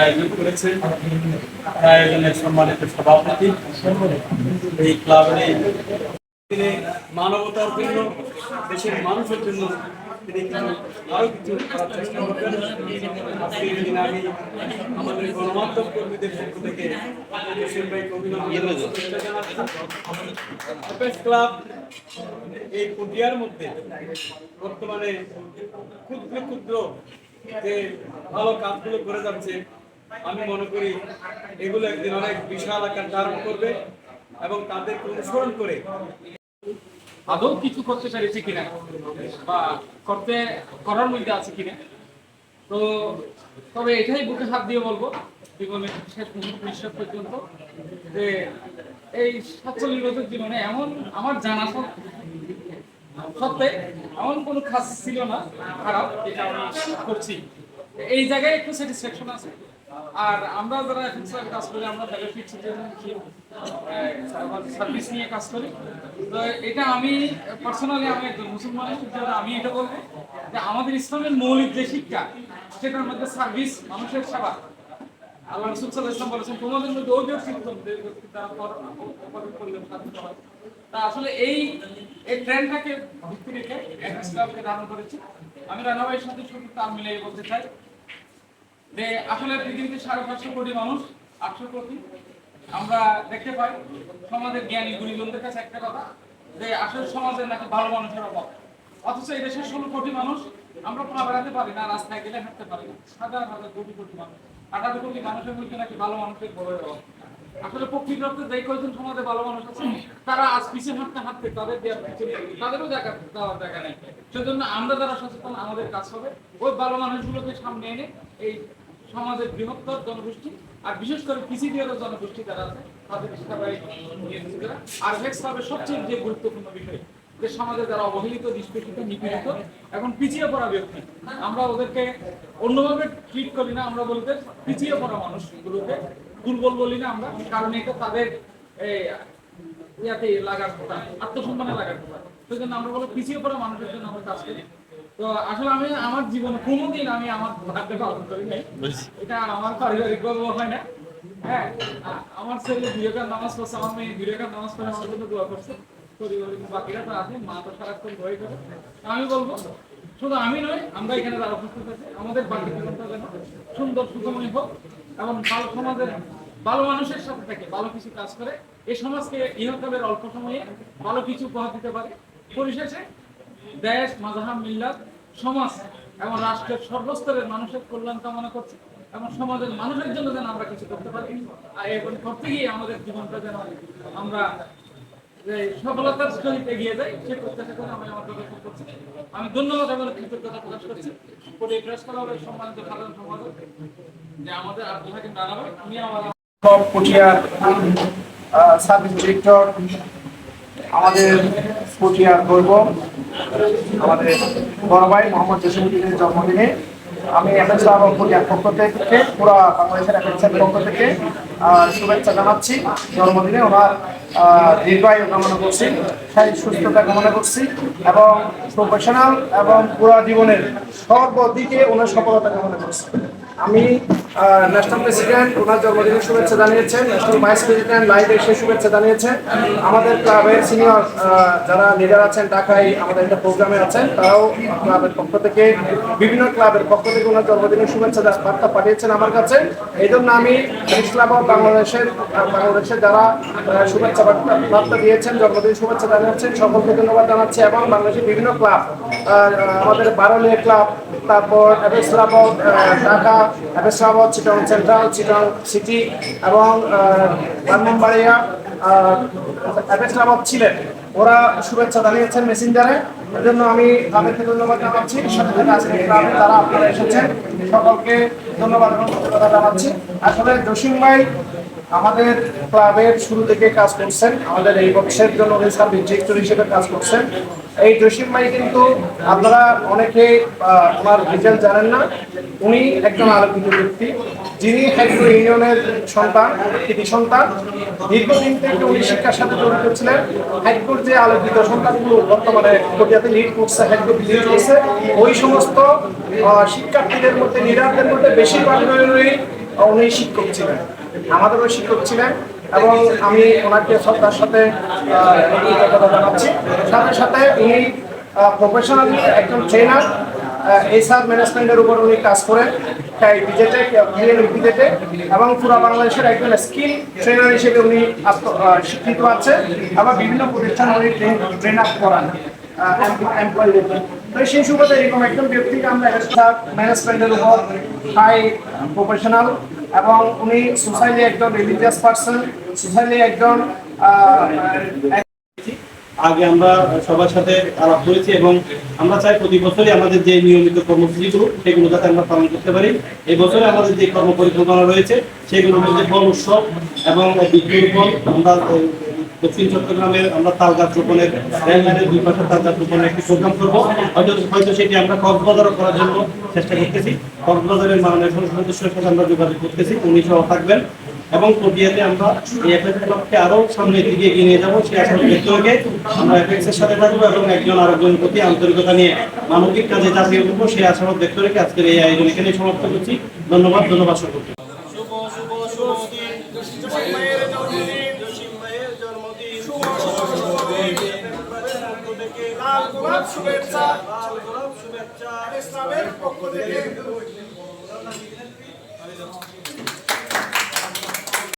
আয়োজন করেছেন আয়োজনের সম্মানিত সভাপতি এই ক্লাবের তিনি মানবতার জন্য দেশের মানুষের জন্য তিনি আরো কিছু করার চেষ্টা করবেন। আজকের দিন আমি আমাদের গণমাধ্যম কর্মীদের পক্ষ থেকে দেশের ভাইকে অভিনন্দন ক্লাব এই পটিয়ার মধ্যে বর্তমানে ক্ষুদ্র ক্ষুদ্র যে ভালো কাজগুলো করে যাচ্ছে, আমি মনে করি এগুলো একদিন অনেক বিশাল আকার ধারণ করবে এবং তাদেরকে অনুসরণ করে আদৌ কিছু করতে পেরেছে কিনা বা করার মধ্যে আছে কিনা। তো তবে এটাই বুকে হাত দিয়ে বলবো জীবনের শেষ মুহূর্ত পর্যন্ত যে এই ৪৭ বছর জীবনে এমন আমার জানা সত্ত্বে এমন কোনো কাজ ছিল না খারাপ যেটা আমি করছি। এই জায়গায় একটু স্যাটিসফ্যাকশন আছে। আর আমরা যারা এখন কাজ করি আমরা বেনিফিট সিটিজেনশিপ সার্ভিস নিয়ে কাজ করি। তো এটা আমি পার্সোনালি আমি একজন মুসলমান হিসেবে আমি এটা বলবো যে আমাদের ইসলামের মৌলিক যে শিক্ষা সেটার মধ্যে সার্ভিস, মানুষের সেবা। আল্লাহ রাসূল সাল্লাল্লাহু আলাইহি ওয়াসাল্লাম বলেছেন তোমাদের মধ্যে ওই ব্যক্তি তা আসলে এই ট্রেন্ডটাকে ভিত্তি রেখে ইসলামকে ধারণ করেছি। আমি রানা ভাইয়ের সাথে শুধু তাল মিলিয়ে বলতে চাই যে আসলে পৃথিবীতে ৫৫০ কোটি মানুষ, ৮০০ কোটি আমরা দেখতে পাই সমাজের জ্ঞানী গুণীজনদের কাছে একটা কথা যে আসলে সমাজের নাকি ভালো মানুষের অভাব। অথচ এই দেশের ১৬ কোটি মানুষ আমরা পা বেড়াতে পারি না, রাস্তায় গেলে হাঁটতে পারি না। হাজার হাজার কোটি কোটি মানুষ, ১৮ কোটি মানুষের মধ্যে নাকি ভালো মানুষের বড় অভাব। আসলে প্রকৃত অর্থে যে কয়েকজন সমাজে ভালো মানুষ আছে তারা আজ পিছিয়ে হাঁটতে হাঁটতে তাদের দেওয়ার পিছনে তাদেরও দেওয়ার জায়গা নেই। সেজন্য আমরা যারা সচেতন আমাদের কাজ হবে ওই ভালো মানুষগুলোকে সামনে এনে এই সমাজের বৃহত্তর জনগোষ্ঠী আর বিশেষ করে পিছিয়ে জনগোষ্ঠী যারা আছে তাদের সেবায় নিয়োজিত। আর ক্লাবের সবচেয়ে যে গুরুত্বপূর্ণ বিষয় যে সমাজে যারা অবহেলিত, নিষ্পেষিত, নিপীড়িত এবং পিছিয়ে পড়া ব্যক্তি, আমরা ওদেরকে অন্যভাবে ট্রিট করি না। আমরা বলতে পিছিয়ে পড়া মানুষগুলোকে দুর্বল বলি না আমরা, কারণ এটা তাদের ইয়াতে লাগার কথা, আত্মসম্মানে লাগার কথা। সেই জন্য আমরা বলো পিছিয়ে পড়া মানুষের জন্য আমরা কাজ করি। তো আসলে আমি আমার জীবনে কোনোদিন আমি আমার ভাগ্যে পালন করি নাই, এটা আমার পারিবারিক গর্ব হয় না। হ্যাঁ, আমার ছেলে বিবেকান নামাজ পড়ছে, আমার মেয়ে বিবেকান নামাজ পড়ে আমার জন্য দোয়া করছে, পরিবারের বাকিরা তো আছে, মা তো সারাক্ষণ ভয় করে। আমি বলবো শুধু আমি নয়, আমরা এখানে যারা উপস্থিত আছে আমাদের বাকি জীবনটা যেন সুন্দর সুখময় হোক এবং ভালো সমাজের ভালো মানুষের সাথে থেকে ভালো কিছু কাজ করে এই সমাজকে ইহকালের অল্প সময়ে ভালো কিছু উপহার দিতে পারে। পরিশেষে দেশ, মাযহাব, মিল্লাত, সমাজ এবং রাষ্ট্রের সর্বস্তরের মানুষের কল্যাণ কামনা করছে এবং সমাজের মানুষের জন্য যেন আমরা কিছু করতে পারি। আর এবং করতে গিয়ে আমাদের জীবনটা যেন আমরা সফলতার সহিত এগিয়ে যাই সে প্রত্যাশা করে আমি আমার কথা করছি। আমি ধন্যবাদ এবং কৃতজ্ঞতা প্রকাশ করছি প্রেস ক্লাবের সম্মানিত সাধারণ সম্পাদক যে আমাদের আব্দুল হাকিম রানা ভাই, উনি আমার পটিয়ার সার্ভিস ডিরেক্টর, আমাদের পটিয়ার গর্ব, আমাদের বড় ভাই মোহাম্মদ জসিমউদ্দিনের জন্মদিনে আমি পটিয়ার পক্ষ থেকে পুরো বাংলাদেশের পক্ষ থেকে শুভেচ্ছা জানাচ্ছি। জন্মদিনে ওনার দীর্ঘায়ু কামনা করছি, শারীরিক সুস্থতা কামনা করছি এবং প্রফেশনাল এবং পুরো জীবনের সর্বদিকে ওনার সফলতা কামনা করছি। আমি ন্যাশনাল প্রেসিডেন্ট ওনার জন্মদিনের শুভেচ্ছা জানিয়েছেন, ন্যাশনাল ভাইস প্রেসিডেন্ট লাইভ এসে শুভেচ্ছা জানিয়েছেন। আমাদের ক্লাবের সিনিয়র যারা লিডার আছেন ঢাকায় আমাদের একটা প্রোগ্রামে আছেন, তারাও ক্লাবের পক্ষ থেকে বিভিন্ন ক্লাবের পক্ষ থেকে ওনার জন্মদিনের শুভেচ্ছা বার্তা পাঠিয়েছেন আমার কাছে। এই জন্য আমি ক্লাব অফ বাংলাদেশের যারা শুভেচ্ছা বার্তা দিয়েছেন, জন্মদিন শুভেচ্ছা জানাচ্ছেন, সকলকে ধন্যবাদ জানাচ্ছি। এবং বাংলাদেশের বিভিন্ন ক্লাব, আমাদের বারোলিয়া ক্লাব, তারপর এবেসলাবাদ ঢাকা, এবেসলাবাদ চিটং সেন্ট্রাল, চিটং সিটি এবং ব্রাহ্মণবাড়িয়া, এবেসলাবাদ ছিলেন, ওরা শুভেচ্ছা জানিয়েছেন মেসেঞ্জারে। এর জন্য আমি তাদেরকে ধন্যবাদ জানাচ্ছি। সাথে আজকে ক্লাবে যারা আপনারা এসেছেন সকলকে ধন্যবাদ এবং কৃতজ্ঞতা জানাচ্ছি। আসলে জসিম ভাই আমাদের ক্লাবের শুরু থেকে কাজ করছেন, আমাদের এই বক্সের জন্য সার্ভিস ডিরেক্টর হিসেবে কাজ করছেন। এই জসিম ভাই কিন্তু আপনারা অনেকে ওনার ডিটেল জানেন না। উনি একজন আলোকিত ব্যক্তি, যিনি হাইকোর ইউনিয়নের সন্তান, কৃতি সন্তান। দীর্ঘদিন থেকে উনি শিক্ষার সাথে জড়িত ছিলেন। হাইকোর যে আলোকিত সন্তানগুলো বর্তমানে কোটিয়াতে লিড করছে, হাইকোর লিড করছে, ওই সমস্ত শিক্ষার্থীদের মধ্যে, লিডারদের মধ্যে বেশিরভাগই উনি শিক্ষক ছিলেন, আমাদেরও শিক্ষক ছিলেন। এবং আমি ওনাকে শ্রদ্ধার সাথে কৃতজ্ঞতা জানাচ্ছি। সাথে সাথে উনি প্রফেশনালি একজন ট্রেনার, এইচআর ম্যানেজমেন্টের উপর উনি কাজ করেন বিজেটে, এবং পুরো বাংলাদেশের একজন স্কিল ট্রেনার হিসেবে উনি স্বীকৃত আছে। আবার বিভিন্ন প্রতিষ্ঠানে উনি ট্রেন আপ করান এমপ্লয়ীদের। তো সেই সুবাদে এরকম একজন ব্যক্তিকে আমরা ম্যানেজমেন্টের উপর হাই প্রফেশনাল, এবং উনি সোসাইটি একজন রিলিজিয়াস পার্সন, সোসাইটি একজন আগে আমরা সবার সাথে আলাপ করেছি এবং আমরা চাই প্রতি বছরই আমাদের যে নিয়মিত কর্মসূচিগুলো সেগুলো যাতে আমরা পালন করতে পারি। এই বছরে আমাদের যে কর্ম পরিকল্পনা রয়েছে সেগুলোর মধ্যে বন উৎসব এবং বৃক্ষরোপণ, আমরা দক্ষিণ চট্টগ্রামের আমরা তাল গাছ রোপণের রেললাইনের 2 পাশে তাল গাছ রোপণের একটি প্রোগ্রাম করবো। হয়তো সেটি আমরা কক্সবাজারও করার জন্য চেষ্টা করতেছি। কক্সবাজারের মাননীয় সংসদ সদস্যের সাথে আমরা যোগাযোগ করতেছি, উনি সহ থাকবেন। এবং কোটিয়াতে আমরা এই এফএক্স ক্লাবকে আরো সামনের দিকে এগিয়ে নিয়ে যাবো, সেই আশা ব্যক্ত রেখে আমরা এফএক্সের সাথে থাকবো এবং একজন আরেকজনের প্রতি আন্তরিকতা নিয়ে মানবিক কাজে চাপিয়ে উঠবো, সেই আশাবাদ ব্যক্ত রেখে আজকের এই আয়োজন এখানে সমাপ্ত করছি। ধন্যবাদ সকলকে। শুভেচ্ছা ইসলামের পক্ষ থেকে।